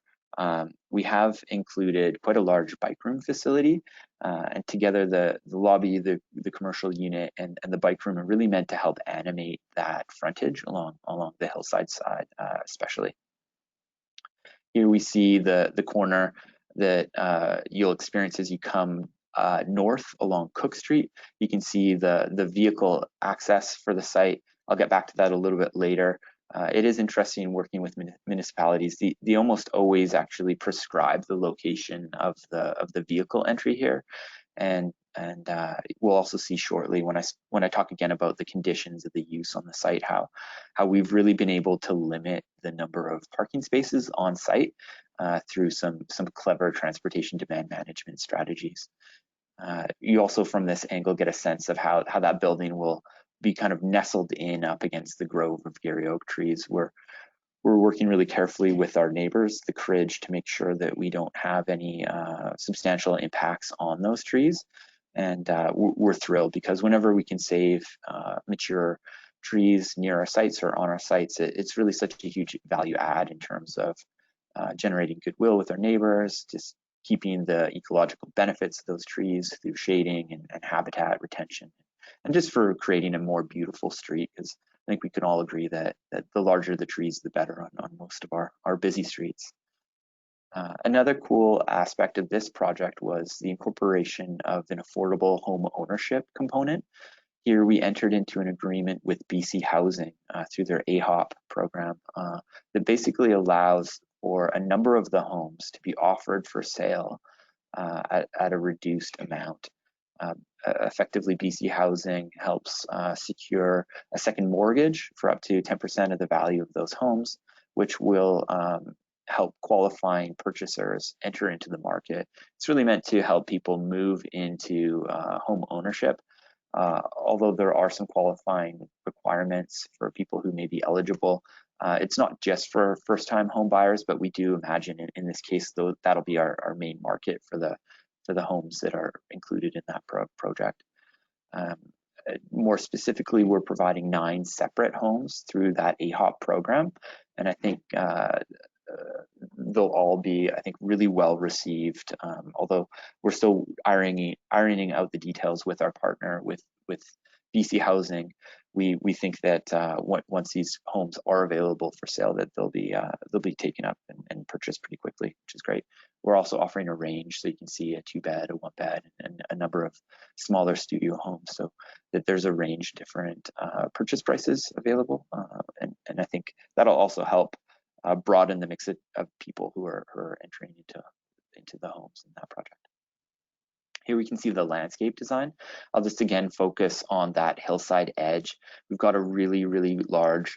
We have included quite a large bike room facility, and together the lobby, the commercial unit, and the bike room are really meant to help animate that frontage along the hillside side, especially. Here we see the corner that you'll experience as you come north along Cook Street. You can see the vehicle access for the site. I'll get back to that a little bit later. It is interesting working with municipalities. They almost always actually prescribe the location of the vehicle entry here, and we'll also see shortly when I talk again about the conditions of the use on the site how we've really been able to limit the number of parking spaces on site through some clever transportation demand management strategies. You also from this angle get a sense of how that building will be kind of nestled in up against the grove of Garry oak trees. We're working really carefully with our neighbors, the Cridge, to make sure that we don't have any substantial impacts on those trees. And we're thrilled because whenever we can save mature trees near our sites or on our sites, it's really such a huge value add in terms of generating goodwill with our neighbors, just keeping the ecological benefits of those trees through shading and habitat retention, and just for creating a more beautiful street, because I think we can all agree that the larger the trees, the better on most of our busy streets. Another cool aspect of this project was the incorporation of an affordable home ownership component. Here we entered into an agreement with BC Housing through their AHOP program that basically allows for a number of the homes to be offered for sale at a reduced amount. Effectively, BC Housing helps secure a second mortgage for up to 10% of the value of those homes, which will help qualifying purchasers enter into the market. It's really meant to help people move into home ownership, although there are some qualifying requirements for people who may be eligible. It's not just for first-time home buyers, but we do imagine in this case, though, that'll be our main market for the homes that are included in that project. More specifically, we're providing 9 separate homes through that AHOP program, and I think they'll all be, I think, really well received. Although we're still ironing out the details with our partner, with BC Housing, we think that once these homes are available for sale, that they'll be taken up and purchased pretty quickly, which is great. We're also offering a range, so you can see a 2-bed, a 1-bed, and a number of smaller studio homes, so that there's a range of different purchase prices available, and I think that'll also help broaden the mix of people who are entering into the homes in that project. Here we can see the landscape design. I'll just again focus on that hillside edge. We've got a really, really large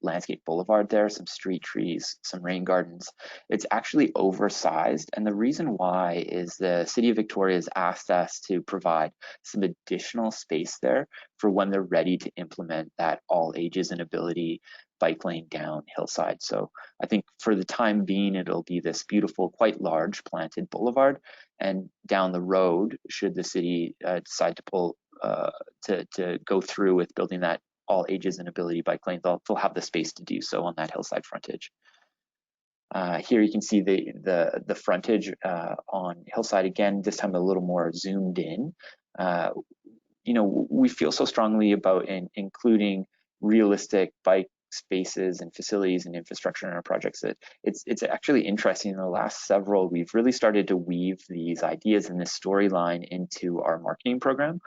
landscape boulevard there, some street trees, some rain gardens. It's actually oversized, and the reason why is the City of Victoria has asked us to provide some additional space there for when they're ready to implement that all ages and ability bike lane down hillside. So I think for the time being, it'll be this beautiful, quite large planted boulevard. And down the road, should the city decide to pull to go through with building that all ages and ability bike lane, they'll have the space to do so on that hillside frontage. Here you can see the frontage on hillside again, this time a little more zoomed in. We feel so strongly about including realistic bike spaces and facilities and infrastructure in our projects that it's actually interesting. In the last several, we've really started to weave these ideas and this storyline into our marketing program.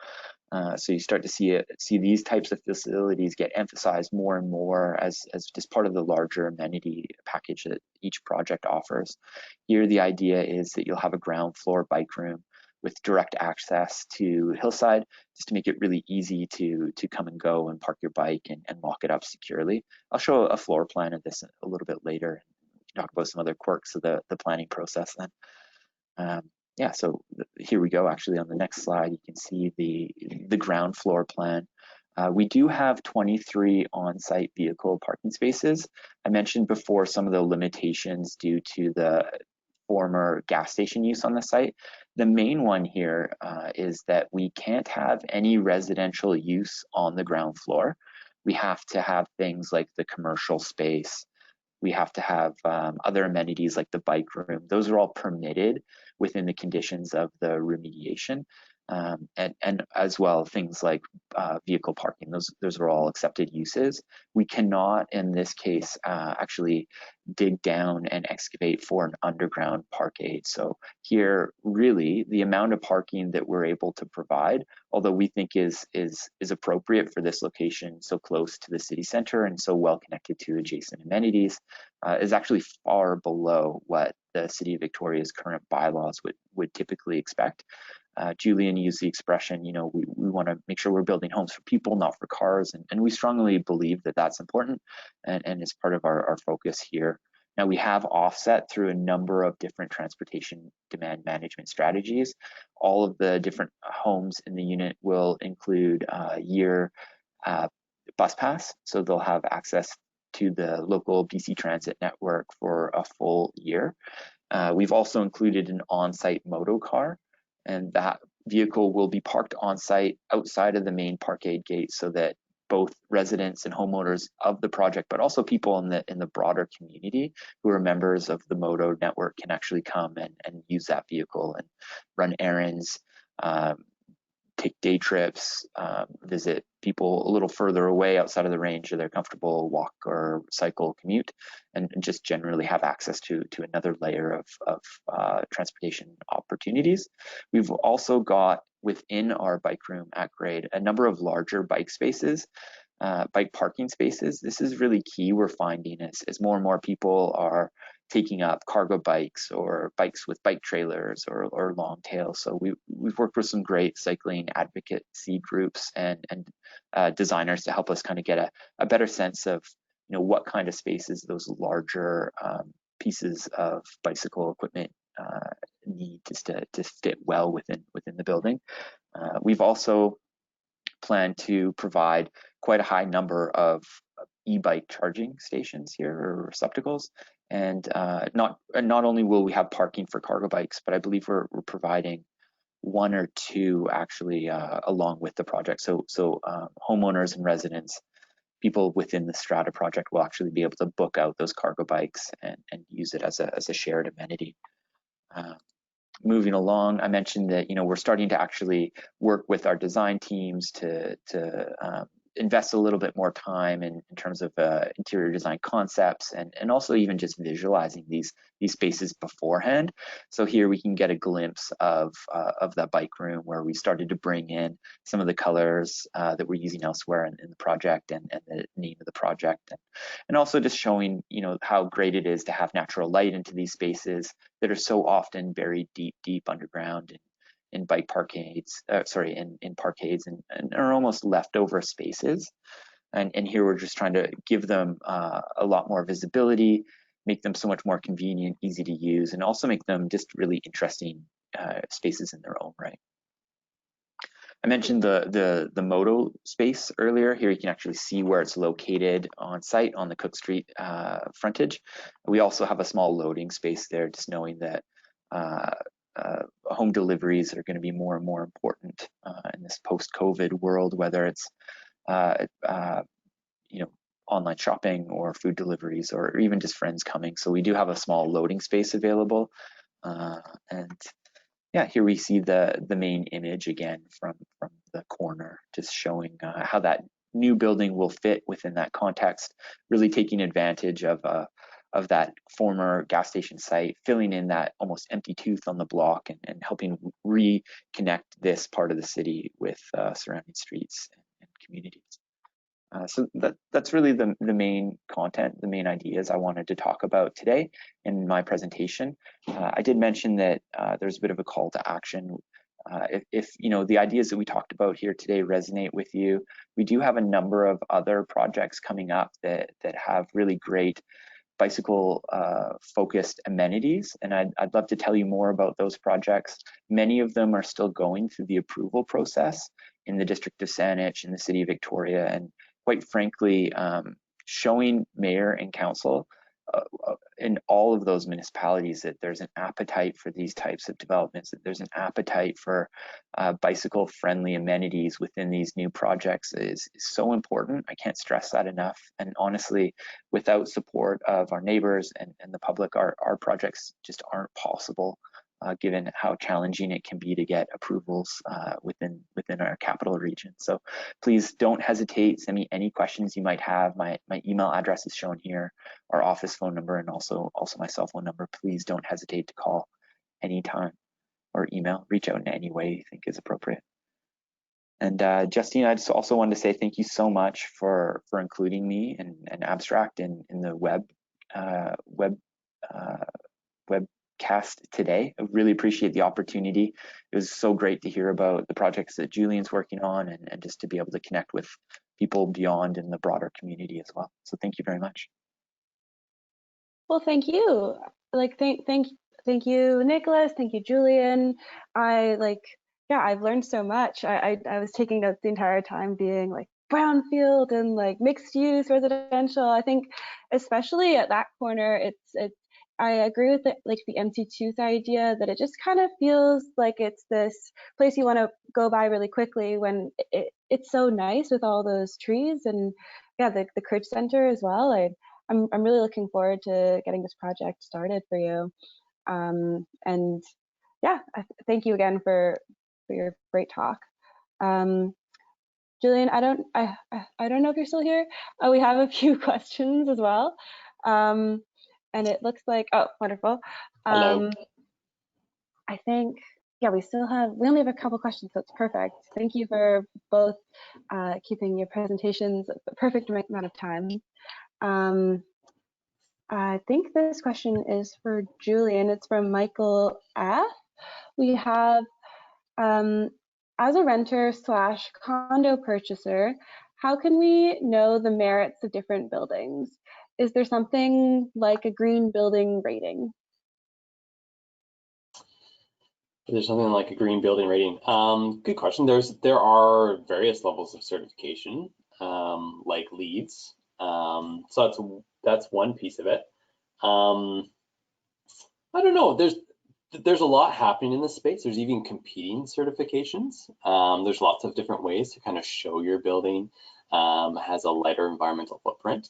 So you start to see these types of facilities get emphasized more and more as just part of the larger amenity package that each project offers. Here, the idea is that you'll have a ground floor bike room with direct access to hillside, just to make it really easy to come and go and park your bike and lock it up securely. I'll show a floor plan of this a little bit later. We can talk about some other quirks of the planning process then. Yeah, so here we go. Actually, on the next slide, you can see the ground floor plan. We do have 23 on-site vehicle parking spaces. I mentioned before some of the limitations due to the former gas station use on the site. The main one here is that we can't have any residential use on the ground floor. We have to have things like the commercial space, We have to have other amenities like the bike room. Those are all permitted within the conditions of the remediation. And as well things like vehicle parking. Those are all accepted uses. We cannot, in this case, actually dig down and excavate for an underground parkade. So here, really, the amount of parking that we're able to provide, although we think is appropriate for this location, so close to the city center and so well connected to adjacent amenities, is actually far below what the City of Victoria's current bylaws would typically expect. Julian used the expression, we want to make sure we're building homes for people, not for cars. And we strongly believe that that's important and is part of our focus here. Now, we have offset through a number of different transportation demand management strategies. All of the different homes in the unit will include year bus pass, so they'll have access to the local BC Transit network for a full year. We've also included an on-site moto car, and that vehicle will be parked on site outside of the main parkade gate so that both residents and homeowners of the project, but also people in the broader community who are members of the moto network can actually come and use that vehicle and run errands, take day trips, visit people a little further away outside of the range of their comfortable walk or cycle commute, and just generally have access to another layer of transportation opportunities. We've also got within our bike room at grade a number of larger bike spaces, bike parking spaces. This is really key, we're finding, as more and more people are taking up cargo bikes or bikes with bike trailers or long tails. So we've worked with some great cycling advocacy groups and designers to help us kind of get a better sense of what kind of spaces those larger pieces of bicycle equipment need to fit well within the building. We've also planned to provide quite a high number of e-bike charging stations here, or receptacles. And not only will we have parking for cargo bikes, but I believe we're providing one or two actually along with the project. So homeowners and residents, people within the Strata project, will actually be able to book out those cargo bikes and use it as a shared amenity. Moving along, I mentioned that we're starting to actually work with our design teams to invest a little bit more time in terms of interior design concepts and also even just visualizing these spaces beforehand. So here we can get a glimpse of that bike room where we started to bring in some of the colors that we're using elsewhere in the project and the name of the project, and also just showing how great it is to have natural light into these spaces that are so often buried deep underground in bike parkades, in parkades and are almost leftover spaces. And here we're just trying to give them a lot more visibility, make them so much more convenient, easy to use, and also make them just really interesting spaces in their own right. I mentioned the moto space earlier. Here you can actually see where it's located on site on the Cook Street frontage. We also have a small loading space there, just knowing that home deliveries are going to be more and more important in this post-COVID world, whether it's online shopping or food deliveries or even just friends coming. So we do have a small loading space available, and yeah, here we see the main image again from the corner, just showing how that new building will fit within that context, really taking advantage of that former gas station site, filling in that almost empty tooth on the block and helping reconnect this part of the city with surrounding streets and communities. So that's really the main content, the main ideas I wanted to talk about today in my presentation. I did mention that there's a bit of a call to action. If the ideas that we talked about here today resonate with you, we do have a number of other projects coming up that have really great bicycle focused amenities, and I'd love to tell you more about those projects. Many of them are still going through the approval process in the District of Saanich, in the City of Victoria, and quite frankly, showing Mayor and Council in all of those municipalities, that there's an appetite for these types of developments, that there's an appetite for bicycle friendly amenities within these new projects is so important. I can't stress that enough. And honestly, without support of our neighbors and the public, our projects just aren't possible, given how challenging it can be to get approvals within our capital region. So please don't hesitate. Send me any questions you might have. My email address is shown here, our office phone number, and also my cell phone number. Please don't hesitate to call anytime or email. Reach out in any way you think is appropriate. And Justine, I just also wanted to say thank you so much for including me and Abstract in the webcast today. I really appreciate the opportunity. It was so great to hear about the projects that Julian's working on, and just to be able to connect with people beyond in the broader community as well. So thank you very much. Well, thank you. Like, thank you, Nicholas. Thank you, Julian. Yeah, I've learned so much. I was taking notes the entire time, being like brownfield and like mixed use residential. I think especially at that corner, it's I agree with it, like the empty tooth idea, that it just kind of feels like it's this place you want to go by really quickly, when it's so nice with all those trees, and yeah, the Cridge Center as well. I'm really looking forward to getting this project started for you. And yeah, thank you again for your great talk. Julian, I don't know if you're still here. Oh, we have a few questions as well. And it looks like, oh, wonderful. Hello. I think, yeah, we only have a couple questions, so it's perfect. Thank you for both keeping your presentations a perfect amount of time. I think this question is for Julian. It's from Michael F. We have, as a renter / condo purchaser, how can we know the merits of different buildings? Is there something like a green building rating? There's something like a green building rating. Good question. There are various levels of certification, like LEEDs. So that's one piece of it. I don't know. There's a lot happening in this space. There's even competing certifications. There's lots of different ways to kind of show your building has a lighter environmental footprint.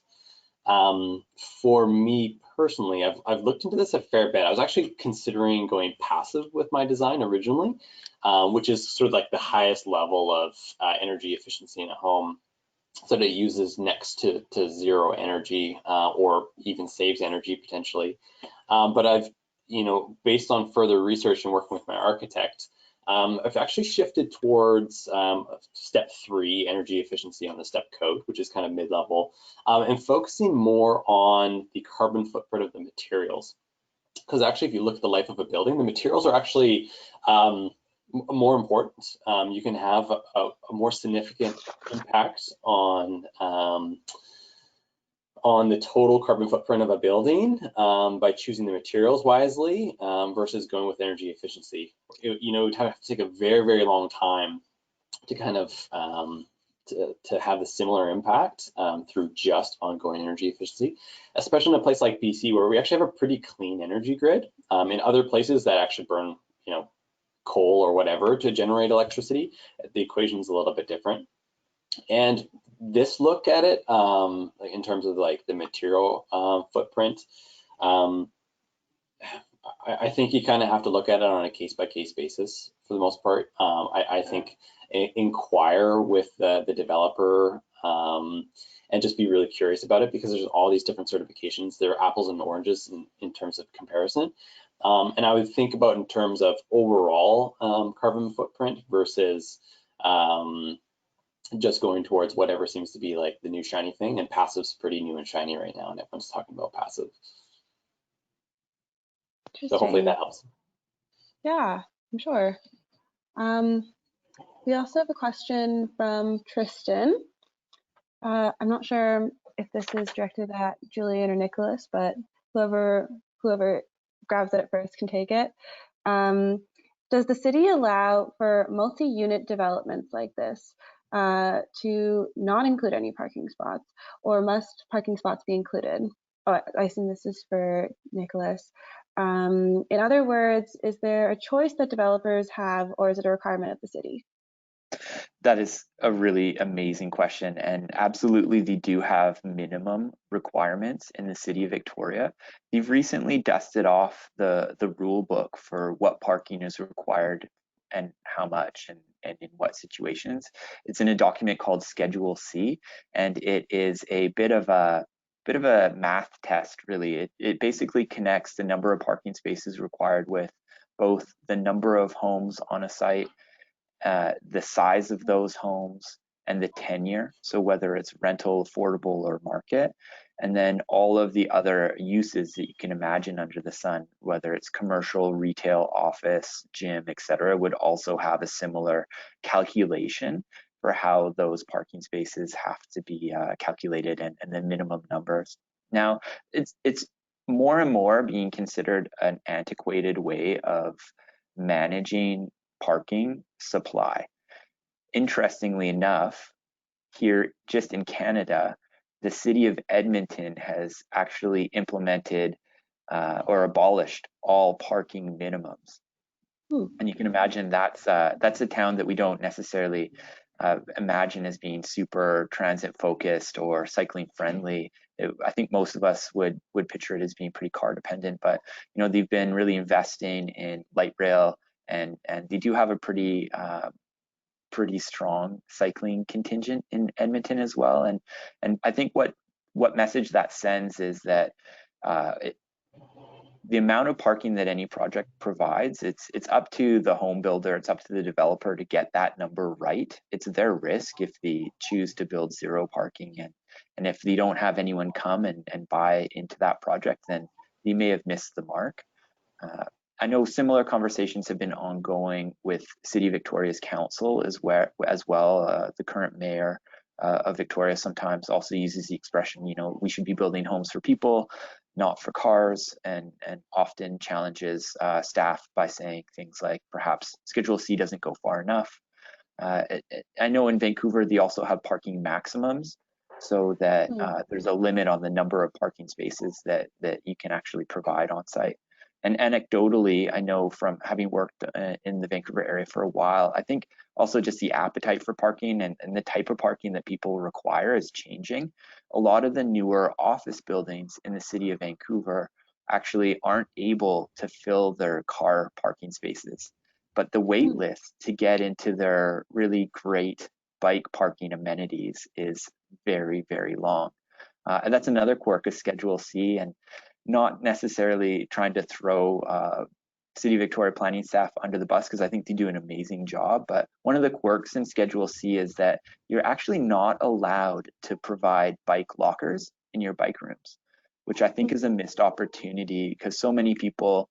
For me personally, I've looked into this a fair bit. I was actually considering going passive with my design originally, which is sort of like the highest level of energy efficiency in a home, so that it uses next to zero energy, or even saves energy potentially. But I've, based on further research and working with my architect, I've actually shifted towards step 3, energy efficiency on the step code, which is kind of mid-level, and focusing more on the carbon footprint of the materials. Because actually, if you look at the life of a building, the materials are actually more important. You can have a more significant impact on the total carbon footprint of a building by choosing the materials wisely versus going with energy efficiency. You would have to take a very, very long time to kind of to have a similar impact through just ongoing energy efficiency, especially in a place like BC, where we actually have a pretty clean energy grid. In other places that actually burn, coal or whatever to generate electricity, the equation is a little bit different. And this look at it, in terms of like the material footprint, I think you kind of have to look at it on a case-by-case basis for the most part. I think inquire with the developer and just be really curious about it, because there's all these different certifications. They're apples and oranges in terms of comparison. And I would think about in terms of overall carbon footprint versus just going towards whatever seems to be like the new shiny thing. And passive's pretty new and shiny right now, and everyone's talking about passive. So hopefully that helps. Yeah, I'm sure. We also have a question from Tristan. I'm not sure if this is directed at Julian or Nicholas, but whoever grabs it at first can take it. Does the city allow for multi-unit developments like this to not include any parking spots, or must parking spots be included? oh, I assume this is for Nicholas. In other words, is there a choice that developers have, or is it a requirement of the city? That is a really amazing question, and absolutely they do have minimum requirements in the city of Victoria. They've recently dusted off the rule book for what parking is required and how much and in what situations. It's in a document called Schedule C, and it is a bit of a math test, really. It basically connects the number of parking spaces required with both the number of homes on a site, the size of those homes, and the tenure. So whether it's rental, affordable, or market, and then all of the other uses that you can imagine under the sun, whether it's commercial, retail, office, gym, etc., would also have a similar calculation for how those parking spaces have to be calculated, and the minimum numbers. Now, it's more and more being considered an antiquated way of managing parking supply. Interestingly enough, here just in Canada, the city of Edmonton has actually implemented or abolished all parking minimums. And you can imagine that's a town that we don't necessarily imagine as being super transit focused or cycling friendly. I think most of us would picture it as being pretty car dependent, but they've been really investing in light rail, and they do have a pretty strong cycling contingent in Edmonton as well. And I think what message that sends is that the amount of parking that any project provides, it's up to the home builder, it's up to the developer to get that number right. It's their risk if they choose to build zero parking, and if they don't have anyone come and buy into that project, then they may have missed the mark. I know similar conversations have been ongoing with City of Victoria's council as well. The current mayor of Victoria sometimes also uses the expression, we should be building homes for people, not for cars, and often challenges staff by saying things like perhaps Schedule C doesn't go far enough. I know in Vancouver they also have parking maximums, so that there's a limit on the number of parking spaces that you can actually provide on site. And anecdotally, I know from having worked in the Vancouver area for a while, I think also just the appetite for parking and the type of parking that people require is changing. A lot of the newer office buildings in the city of Vancouver actually aren't able to fill their car parking spaces, but the wait list to get into their really great bike parking amenities is very, very long. And that's another quirk of Schedule C, and not necessarily trying to throw City of Victoria planning staff under the bus, because I think they do an amazing job. But one of the quirks in Schedule C is that you're actually not allowed to provide bike lockers in your bike rooms, which I think is a missed opportunity, because so many people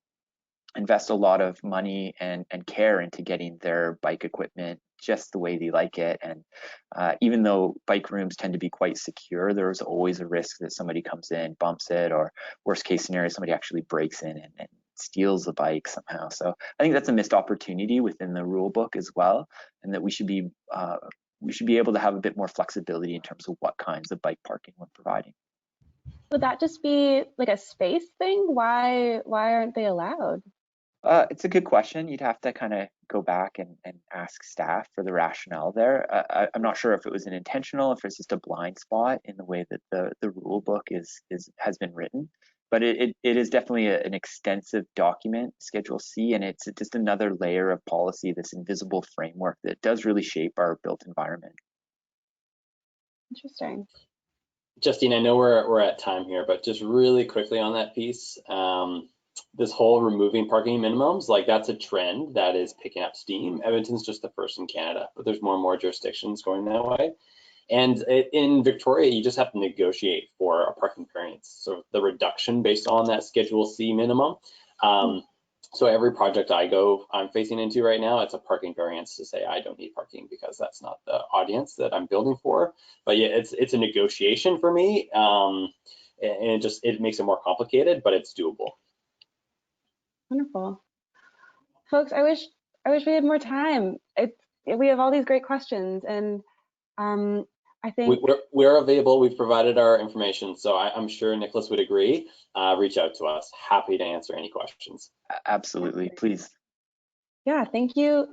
invest a lot of money and care into getting their bike equipment just the way they like it. And even though bike rooms tend to be quite secure, there's always a risk that somebody comes in, bumps it, or worst case scenario, somebody actually breaks in and steals the bike somehow. So I think that's a missed opportunity within the rule book as well, and that we should be able to have a bit more flexibility in terms of what kinds of bike parking we're providing. Would that just be like a space thing? Why aren't they allowed? It's a good question. You'd have to kind of go back and ask staff for the rationale there. I'm not sure if it was an intentional, if it's just a blind spot in the way that the rule book has been written. But it is definitely an extensive document, Schedule C, and it's just another layer of policy, this invisible framework that does really shape our built environment. Interesting. Justine, I know we're at time here, but just really quickly on that piece, this whole removing parking minimums, like that's a trend that is picking up steam. Edmonton's just the first in Canada, but there's more and more jurisdictions going that way. And in Victoria, you just have to negotiate for a parking variance. So the reduction based on that Schedule C minimum. So every project I'm facing into right now, it's a parking variance to say I don't need parking because that's not the audience that I'm building for. But yeah, it's a negotiation for me, and it makes it more complicated, but it's doable. Wonderful. Folks, I wish we had more time. We have all these great questions, and I think we're available. We've provided our information, so I'm sure Nicholas would agree. Reach out to us. Happy to answer any questions. Absolutely, please. Yeah, thank you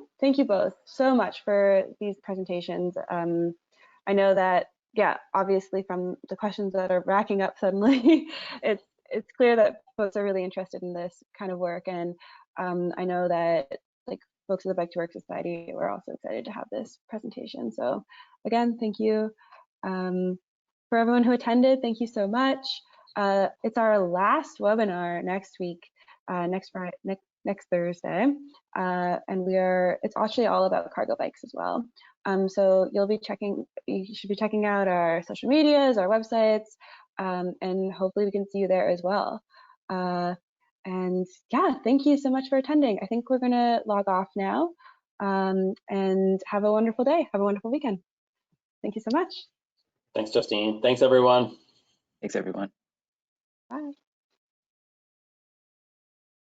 both so much for these presentations. I know that, yeah, obviously from the questions that are racking up suddenly, it's clear that folks are really interested in this kind of work, and I know that like folks at the Bike to Work Society were also excited to have this presentation. So again, thank you. For everyone who attended, thank you so much. It's our last webinar next week, next Thursday, and it's actually all about cargo bikes as well. So you should be checking out our social medias, our websites, and hopefully we can see you there as well. And yeah, thank you so much for attending. I think we're gonna log off now, and have a wonderful day. Have a wonderful weekend. Thank you so much. Thanks, Justine. Thanks, everyone. Thanks, everyone. Bye.